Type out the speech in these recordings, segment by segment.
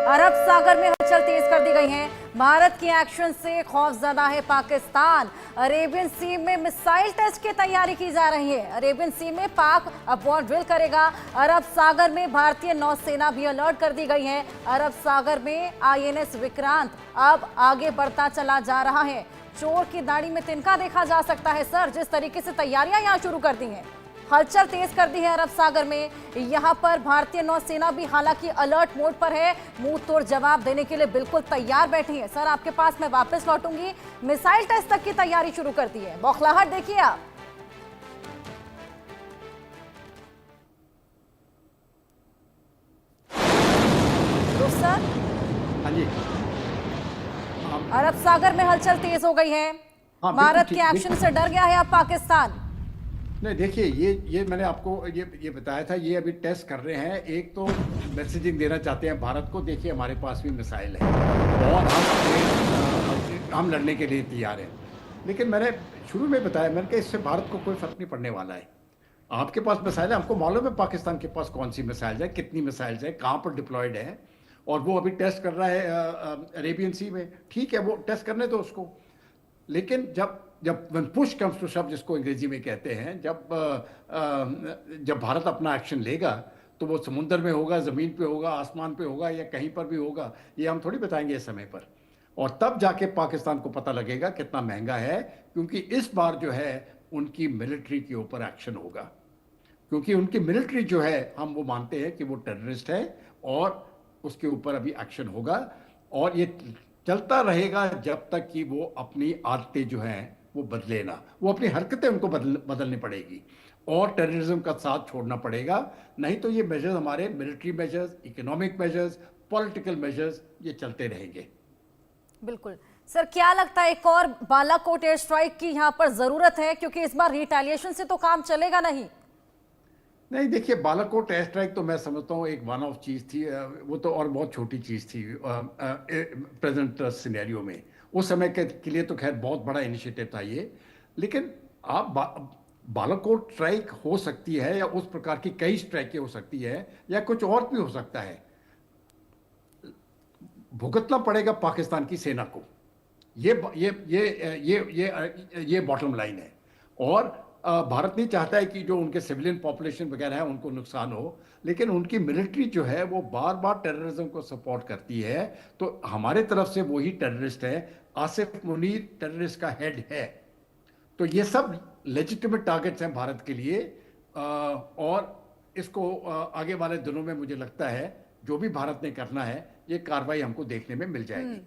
अरब सागर में हलचल तेज कर दी गई है। भारत के एक्शन से खौफजदा है पाकिस्तान। अरेबियन सी में मिसाइल टेस्ट की तैयारी की जा रही है। अरेबियन सी में पाक अब वॉर ड्रिल करेगा। अरब सागर में भारतीय नौसेना भी अलर्ट कर दी गई है। अरब सागर में INS विक्रांत अब आगे बढ़ता चला जा रहा है। चोर की दाढ़ी में तिनका देखा जा सकता है सर, जिस तरीके से तैयारियां यहां शुरू कर दी हैं। हलचल तेज कर दी है अरब सागर में। यहां पर भारतीय नौसेना भी हालांकि अलर्ट मोड पर है, मुंह तोड़ जवाब देने के लिए बिल्कुल तैयार बैठी है। सर आपके पास मैं वापस लौटूंगी। मिसाइल टेस्ट तक की तैयारी शुरू कर दी है, बौखलाहट देखिए आप। तो सर हाँ जी, अरब सागर में हलचल तेज हो गई है। हाँ भारत बिल्कुल के ठीक। एक्शन से डर गया है अब पाकिस्तान। नहीं देखिए, ये मैंने आपको ये बताया था। ये अभी टेस्ट कर रहे हैं। एक तो मैसेजिंग देना चाहते हैं भारत को, देखिए हमारे पास भी मिसाइल है और हम लड़ने के लिए तैयार हैं। लेकिन मैंने शुरू में बताया, मैंने कहा इससे भारत को कोई फर्क नहीं पड़ने वाला है। आपके पास मिसाइल है, हमको मालूम है पाकिस्तान के पास कौन सी मिसाइल है, कितनी मिसाइल्स है, कहाँ पर डिप्लॉयड है। और वो अभी टेस्ट कर रहा है अरेबियन सी में। ठीक है, वो टेस्ट करने दो उसको। लेकिन जब जब when push comes to shove, जिसको अंग्रेजी में कहते हैं, जब भारत अपना एक्शन लेगा तो वो समुद्र में होगा, ज़मीन पे होगा, आसमान पे होगा, या कहीं पर भी होगा, ये हम थोड़ी बताएंगे इस समय पर। और तब जाके पाकिस्तान को पता लगेगा कितना महंगा है, क्योंकि इस बार जो है उनकी मिलिट्री के ऊपर एक्शन होगा। क्योंकि उनकी मिलिट्री जो है, हम वो मानते हैं कि वो टेररिस्ट है, और उसके ऊपर अभी एक्शन होगा। और ये चलता रहेगा जब तक कि वो अपनी आदतें जो हैं वो बदले ना। वो अपनी हरकतें उनको बदलनी पड़ेगी, और टेररिज्म का साथ छोड़ना पड़ेगा। नहीं तो ये मेजर्स, हमारे military measures, economic measures, political measures, ये चलते रहेंगे। बिल्कुल सर, क्या लगता है एक और बालाकोट एयर स्ट्राइक की यहाँ पर जरूरत है, क्योंकि इस बार रिटेलिएशन से तो काम चलेगा नहीं। नहीं देखिए, बालाकोट एयर स्ट्राइक तो मैं समझता हूँ एक वन ऑफ चीज़ थी। वो तो और बहुत छोटी चीज़ थी प्रेजेंट सिनेरियो में। उस समय के लिए तो खैर बहुत बड़ा इनिशिएटिव था ये। लेकिन आप बालाकोट स्ट्राइक हो सकती है, या उस प्रकार की कई स्ट्राइकें हो सकती है, या कुछ और भी हो सकता है। भुगतना पड़ेगा पाकिस्तान की सेना को। ये बॉटम लाइन है। और भारत नहीं चाहता है कि जो उनके सिविलियन पॉपुलेशन वगैरह है उनको नुकसान हो। लेकिन उनकी मिलिट्री जो है वो बार बार टेररिज्म को सपोर्ट करती है। तो हमारे तरफ से वही टेररिस्ट है। आसिफ मुनीर टेररिस्ट का हेड है। तो ये सब लेजिटिमेट टारगेट्स हैं भारत के लिए। और इसको आगे वाले दिनों में मुझे लगता है जो भी भारत ने करना है, ये कार्रवाई हमको देखने में मिल जाएगी।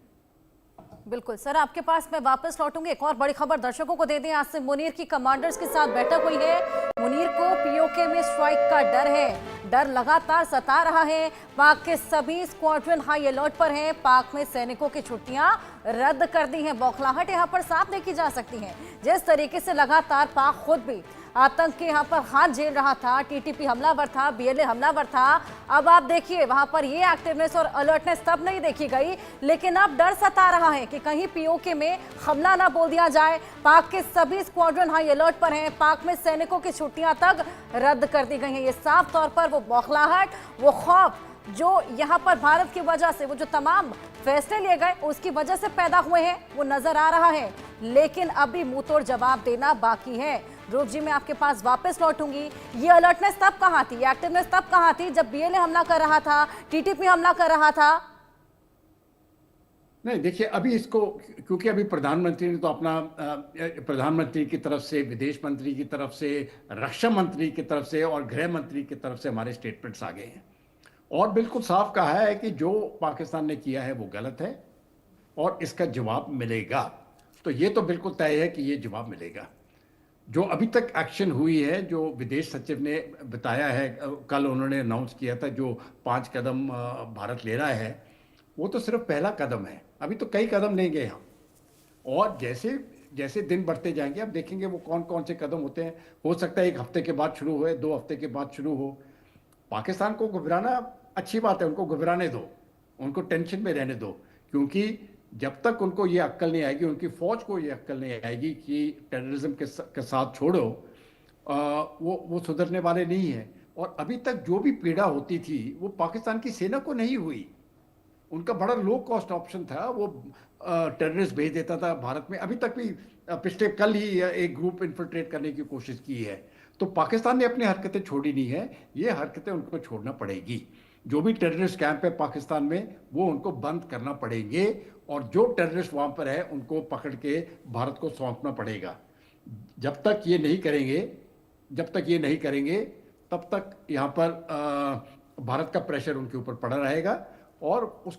बिल्कुल सर, आपके पास मैं वापस लौटूंगी। एक और बड़ी खबर दर्शकों को दे दें। आज से मुनीर की कमांडर्स के साथ बैठक हुई है। मुनीर को POK में स्ट्राइक का डर है। डर लगातार सता रहा है। पाक के सभी स्क्वाड्रन हाई अलर्ट पर हैं। पाक में सैनिकों की छुट्टियां रद्द कर दी हैं। बौखलाहट यहां पर साफ देखी जा सकती है। जिस तरीके से लगातार पाक खुद भी आतंक के यहाँ पर हाथ झेल रहा था, TTP हमलावर था, BLA हमलावर था। अब आप देखिए वहां पर ये एक्टिवनेस और अलर्टनेस तब नहीं देखी गई, लेकिन अब डर सता रहा है कि कहीं POK में हमला ना बोल दिया जाए। पाक के सभी स्क्वाड्रन हाई अलर्ट पर हैं। पाक में सैनिकों की छुट्टियां तक रद्द कर दी गई हैं। ये साफ तौर पर वो बौखलाहट, वो खौफ जो यहाँ पर भारत की वजह से, वो जो तमाम फैसले लिए गए उसकी वजह से पैदा हुए हैं, वो नजर आ रहा है। लेकिन अभी मुंहतोड़ जवाब देना बाकी है। ध्रुव जी, मैं आपके पास वापस लौटूंगी। ये अलर्टनेस तब कहां थी, एक्टिवनेस तब कहां थी जब BLA हमला कर रहा था, TTP हमला कर रहा था? नहीं देखिए, अभी इसको, क्योंकि अभी प्रधानमंत्री ने तो अपना प्रधानमंत्री की तरफ से, विदेश मंत्री की तरफ से, रक्षा मंत्री की तरफ से और गृह मंत्री की तरफ से हमारे स्टेटमेंट्स आ गए हैं। और बिल्कुल साफ कहा है कि जो पाकिस्तान ने किया है वो गलत है और इसका जवाब मिलेगा। तो ये तो बिल्कुल तय है कि ये जवाब मिलेगा। जो अभी तक एक्शन हुई है, जो विदेश सचिव ने बताया है, कल उन्होंने अनाउंस किया था, जो 5 कदम भारत ले रहा है, वो तो सिर्फ पहला कदम है। अभी तो कई कदम लेंगे हम। और जैसे जैसे दिन बढ़ते जाएंगे अब देखेंगे वो कौन कौन से कदम होते हैं। हो सकता है 1 हफ्ते के बाद शुरू हो, 2 हफ्ते के बाद शुरू हो। पाकिस्तान को घबराना अच्छी बात है, उनको घबराने दो, उनको टेंशन में रहने दो। क्योंकि जब तक उनको ये अक्ल नहीं आएगी, उनकी फौज को ये अक्ल नहीं आएगी कि टेररिज्म के साथ छोड़ो, वो सुधरने वाले नहीं हैं। और अभी तक जो भी पीड़ा होती थी वो पाकिस्तान की सेना को नहीं हुई, उनका बड़ा लो कॉस्ट ऑप्शन था। वो टेररिस्ट भेज देता था भारत में। अभी तक भी पिछले कल ही एक ग्रुप इन्फिल्ट्रेट करने की कोशिश की है। तो पाकिस्तान ने अपनी हरकतें छोड़ी नहीं है, ये हरकतें उनको छोड़ना पड़ेगी। जो भी टेररिस्ट कैंप है पाकिस्तान में वो उनको बंद करना पड़ेंगे, और जो टेररिस्ट वहां पर है उनको पकड़ के भारत को सौंपना पड़ेगा। जब तक ये नहीं करेंगे जब तक ये नहीं करेंगे तब तक यहाँ पर भारत का प्रेशर उनके ऊपर पड़ा रहेगा। और उस